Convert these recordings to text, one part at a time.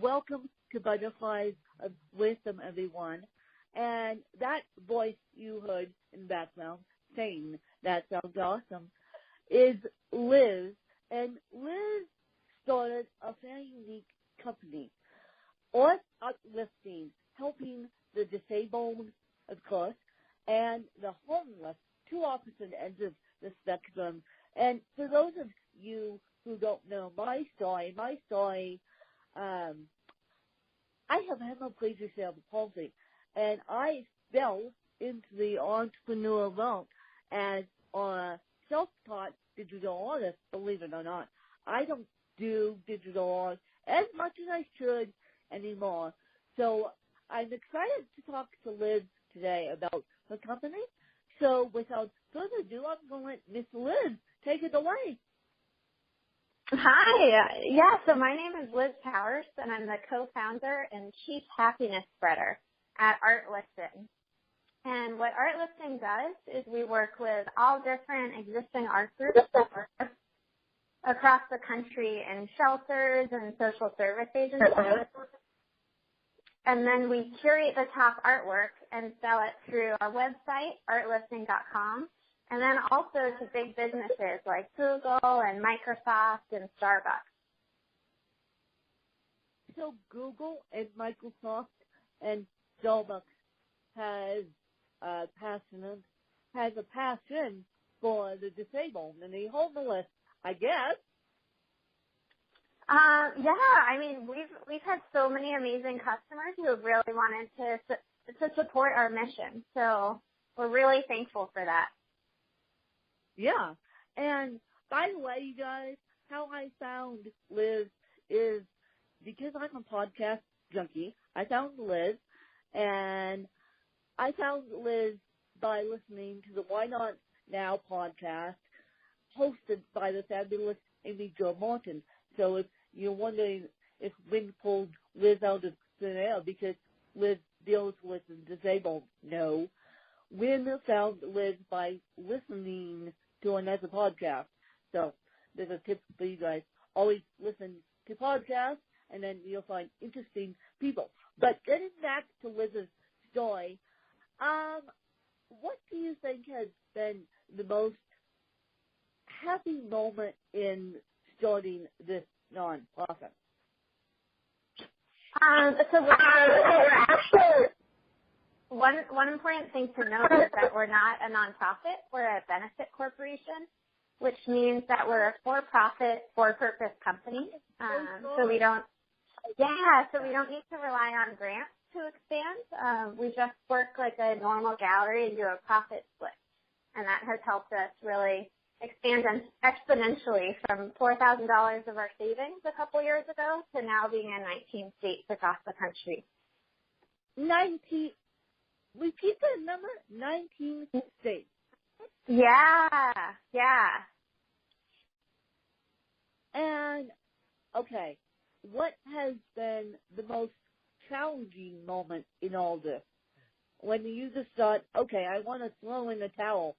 welcome to Butterflies of Wisdom, everyone. And that voice you heard in the background saying that sounds awesome is Liz. And Liz started a very unique company, Earth Uplifting, helping the disabled, of course, and the homeless, two opposite ends of the spectrum. And for those of you who don't know my story, I have hemiplegia cerebral palsy, and I fell into the entrepreneur realm as a self-taught digital artist, believe it or not. I don't do digital art as much as I should anymore. So I'm excited to talk to Liz today about her company. So without further ado, I'm going to let Miss Liz take it away. Hi. Yeah, so my name is Liz Powers, and I'm the co-founder and chief happiness spreader at Art Lifting. And what Art Lifting does is we work with all different existing art groups across the country in shelters and social service agencies. And then we curate the top artwork and sell it through our website, artlifting.com, and then also to big businesses like Google and Microsoft and Starbucks. So Google and Microsoft and Starbucks has a passion for the disabled and the homeless, I guess. I mean, we've had so many amazing customers who have really wanted to support our mission. So we're really thankful for that. Yeah. And by the way, you guys, how I found Liz is because I'm a podcast junkie. I found Liz, and I found Liz by listening to the Why Not Now podcast hosted by the fabulous Amy Jo Martin. So if you're wondering if Wynn pulled Liz out of thin air because Liz deals with the disabled, no. Wynn found Liz by listening to another podcast. So there's a tip for you guys. Always listen to podcasts, and then you'll find interesting people. But getting back to Liz's story, what do you think has been the most happy moment in starting this nonprofit? So we're actually, one important thing to note is that we're not a nonprofit. We're a benefit corporation, which means that we're a for-profit, for-purpose company. So we don't need to rely on grants to expand. We just work like a normal gallery and do a profit split. And that has helped us really expand exponentially from $4,000 of our savings a couple years ago to now being in 19 states across the country. 19, repeat the number, 19 states. Yeah. And, okay, what has been the most challenging moment in all this? When you just thought, okay, I want to throw in the towel.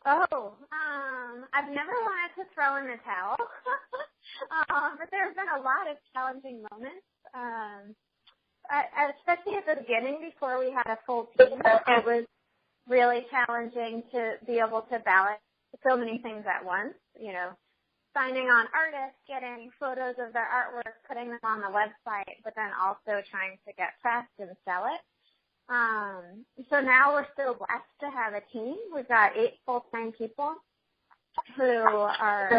I've never wanted to throw in the towel, but there have been a lot of challenging moments, especially at the beginning before we had a full team. It was really challenging to be able to balance so many things at once, signing on artists, getting photos of their artwork, putting them on the website, but then also trying to get pressed and sell it. So now we're still blessed to have a team. We've got 8 full-time people who are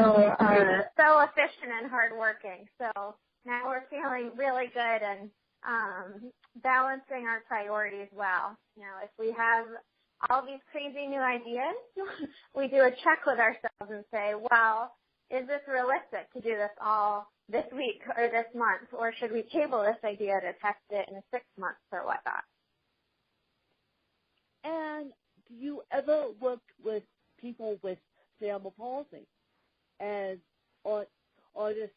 so efficient and hardworking. So now we're feeling really good and balancing our priorities well. If we have all these crazy new ideas, we do a check with ourselves and say, well, is this realistic to do this all this week or this month, or should we table this idea to test it in 6 months or whatnot? And do you ever work with people with cerebral palsy as artists?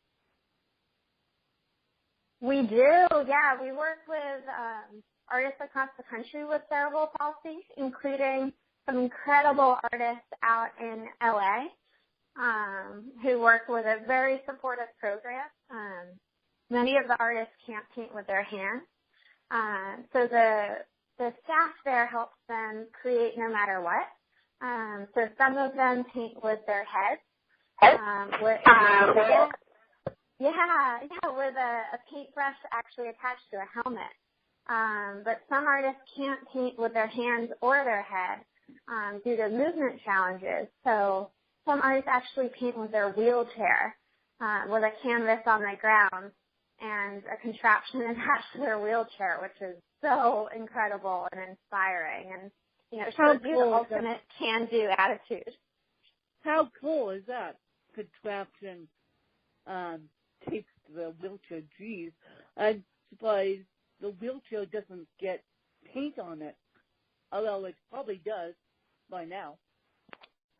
We do, yeah. We work with artists across the country with cerebral palsy, including some incredible artists out in LA who work with a very supportive program. many of the artists can't paint with their hands. So the staff there helps them create no matter what. So some of them paint with their heads. With a paintbrush actually attached to a helmet. But some artists can't paint with their hands or their head due to movement challenges. So some artists actually paint with their wheelchair, with a canvas on the ground and a contraption attached to their wheelchair, which is so incredible and inspiring, and shows you the ultimate can-do attitude. How cool is that contraption taped to the wheelchair? Geez, I'm surprised the wheelchair doesn't get paint on it, although it probably does by now.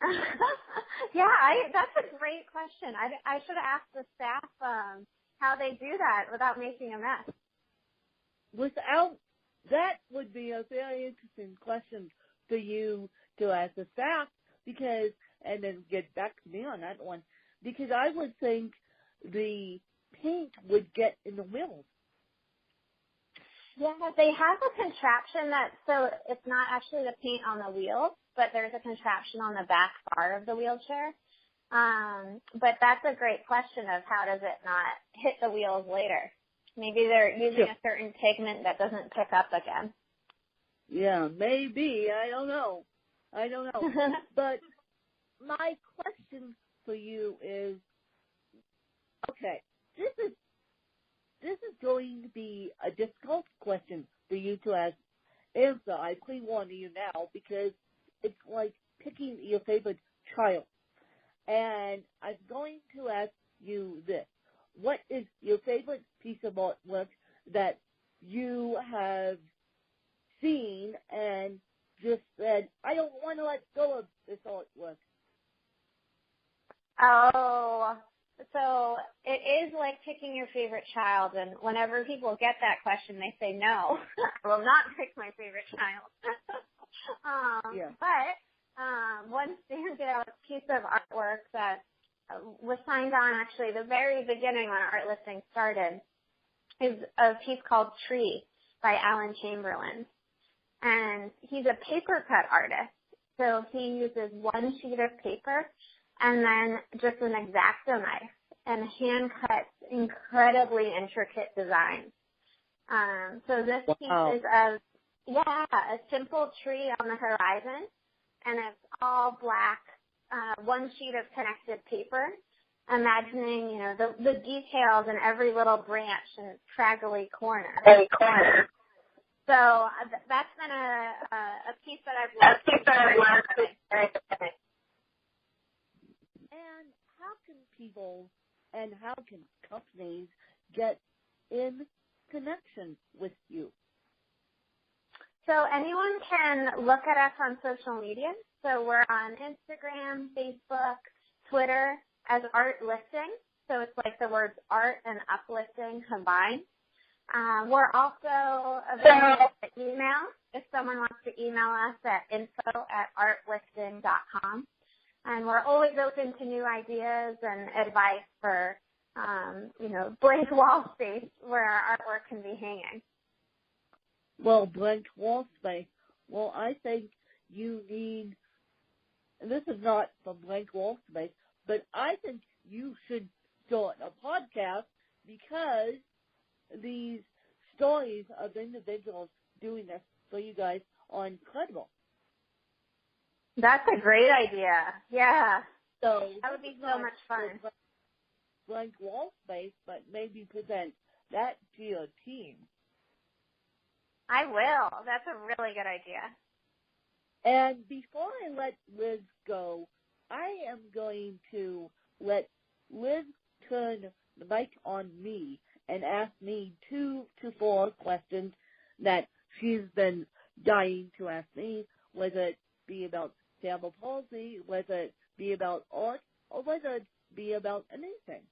That's a great question. I should have asked the staff how they do that without making a mess. That would be a very interesting question for you to ask the staff, and then get back to me on that one, because I would think the paint would get in the wheels. Yeah, they have a contraption so it's not actually the paint on the wheels, but there's a contraption on the back bar of the wheelchair. But that's a great question of how does it not hit the wheels later. Maybe they're using a certain pigment that doesn't pick up again. Yeah, maybe. I don't know. But my question for you is, okay, this is going to be a difficult question for you to answer. I pre-warn you now, because it's like picking your favorite child. And I'm going to ask you this. What is your favorite piece of artwork that you have seen and just said, I don't want to let go of this artwork? Oh, so it is like picking your favorite child, and whenever people get that question, they say, no, I will not pick my favorite child. But one standout piece of artwork that was signed on actually the very beginning when art listing started is a piece called Tree by Alan Chamberlain. And he's a paper cut artist. So he uses one sheet of paper and then just an X-Acto knife and hand cuts incredibly intricate designs. So this piece is a simple tree on the horizon, and it's all black, one sheet of connected paper, imagining, the details in every little branch and scraggly corner. So that's been a piece that I've loved. And how can people and how can companies get in connection with you? So anyone can look at us on social media. So we're on Instagram, Facebook, Twitter as Art Listing. So it's like the words art and uplifting combined. We're also available by email if someone wants to email us at info@artlifting.com. And we're always open to new ideas and advice for, blank wall space where our artwork can be hanging. Well, blank wall space. Well, I think you need, and this is not from blank wall space, but I think you should start a podcast, because these stories of individuals doing this for you guys are incredible. That's a great idea. Yeah. So that would be so much fun. Blank wall space, but maybe present that to your team. I will. That's a really good idea. And before I let Liz go, I am going to let Liz turn the mic on me and ask me 2 to 4 questions that she's been dying to ask me, whether it be about cerebral palsy, whether it be about art, or whether it be about anything.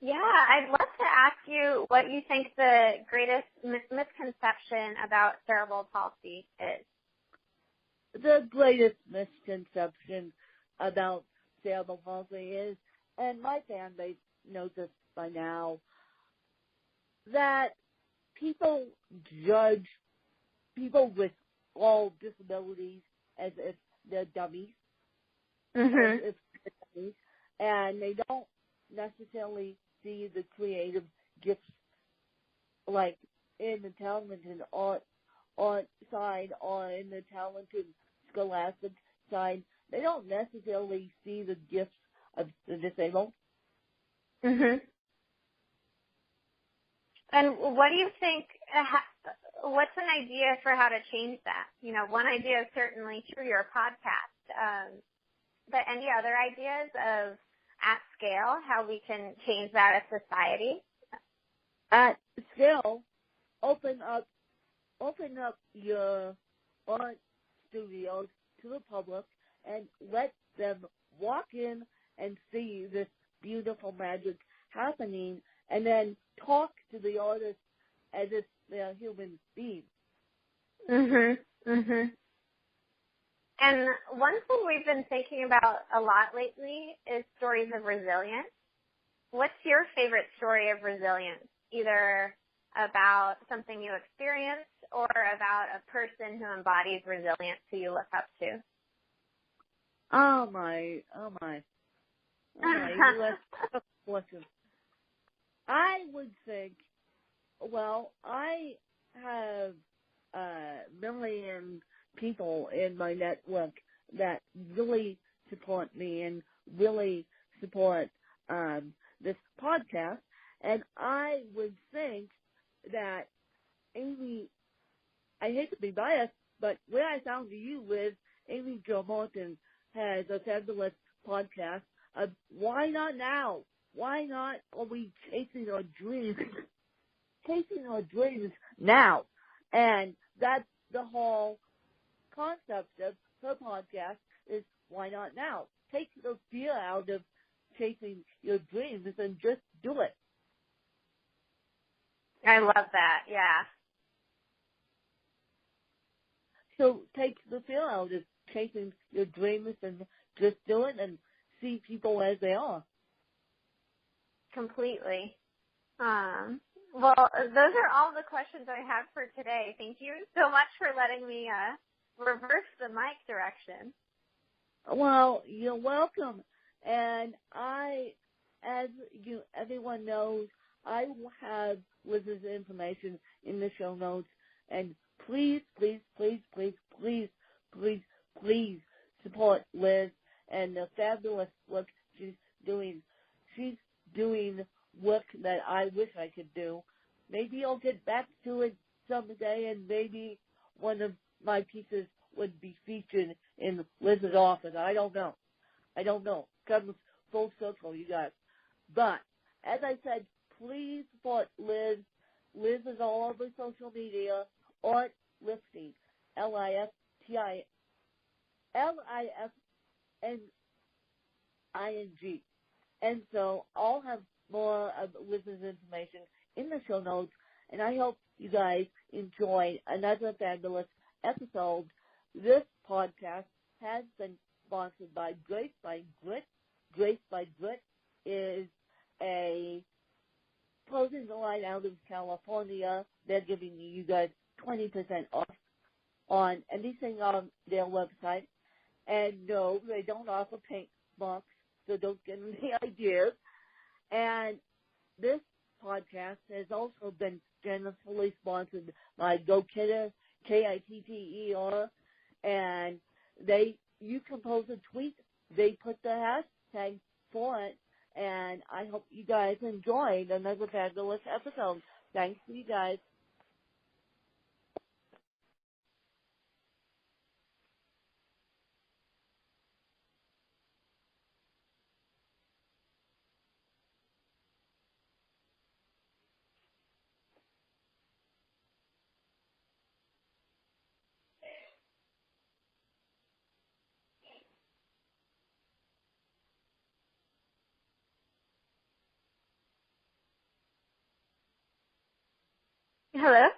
Yeah, I'd love to ask you what you think the greatest misconception about cerebral palsy is. The greatest misconception about cerebral palsy is, and my fan base knows this by now, that people judge people with all disabilities as if they're dummies, Mhm. as if they're dummies, and they don't necessarily see the creative gifts, like in the talented art side or in the talented scholastic side. They don't necessarily see the gifts of the disabled. Mhm. And what do you think? What's an idea for how to change that? You know, one idea is certainly through your podcast, but any other ideas of at scale how we can change that as society? At scale, open up your art studios to the public and let them walk in and see this beautiful magic happening, and then talk to the artists as if they're human beings. Mhm. Mhm. And one thing we've been thinking about a lot lately is stories of resilience. What's your favorite story of resilience? Either about something you experienced or about a person who embodies resilience who you look up to? Oh my, you asked a question. I would think, well, I have a million people in my network that really support me and really support this podcast, and I would think that Amy, I hate to be biased, but where I found you with Amy Jo Morton has a fabulous podcast of Why Not Now? Why not are we chasing our dreams? Chasing our dreams now. And that's the whole concept of her podcast is Why Not Now? Take the fear out of chasing your dreams and just do it. I love that, yeah. So take the fear out of chasing your dreams and just do it and see people as they are. Completely. Well, those are all the questions I have for today. Thank you so much for letting me reverse the mic direction. Well, you're welcome. And everyone knows, I will have Liz's information in the show notes. And please, please, please, please, please, please, please support Liz and the fabulous work she's doing. She's doing work that I wish I could do. Maybe I'll get back to it someday, and maybe one of my pieces would be featured in Liz's office. I don't know. Comes full circle, you guys. But, as I said, please support Liz. Liz is all over social media. Art Lifting. Lifting. And so I'll have more of Liz's information in the show notes, and I hope you guys enjoyed another fabulous episode. This podcast has been sponsored by Grace by Grit. Grace by Grit is a clothing line out of California. They're giving you guys 20% off on anything on their website. And no, they don't offer paint box, so don't get any ideas. And this podcast has also been generously sponsored by Go Kitter, Kitter, and you can post a tweet, they put the hashtag for it, and I hope you guys enjoyed another fabulous episode. Thanks to you guys. Hello?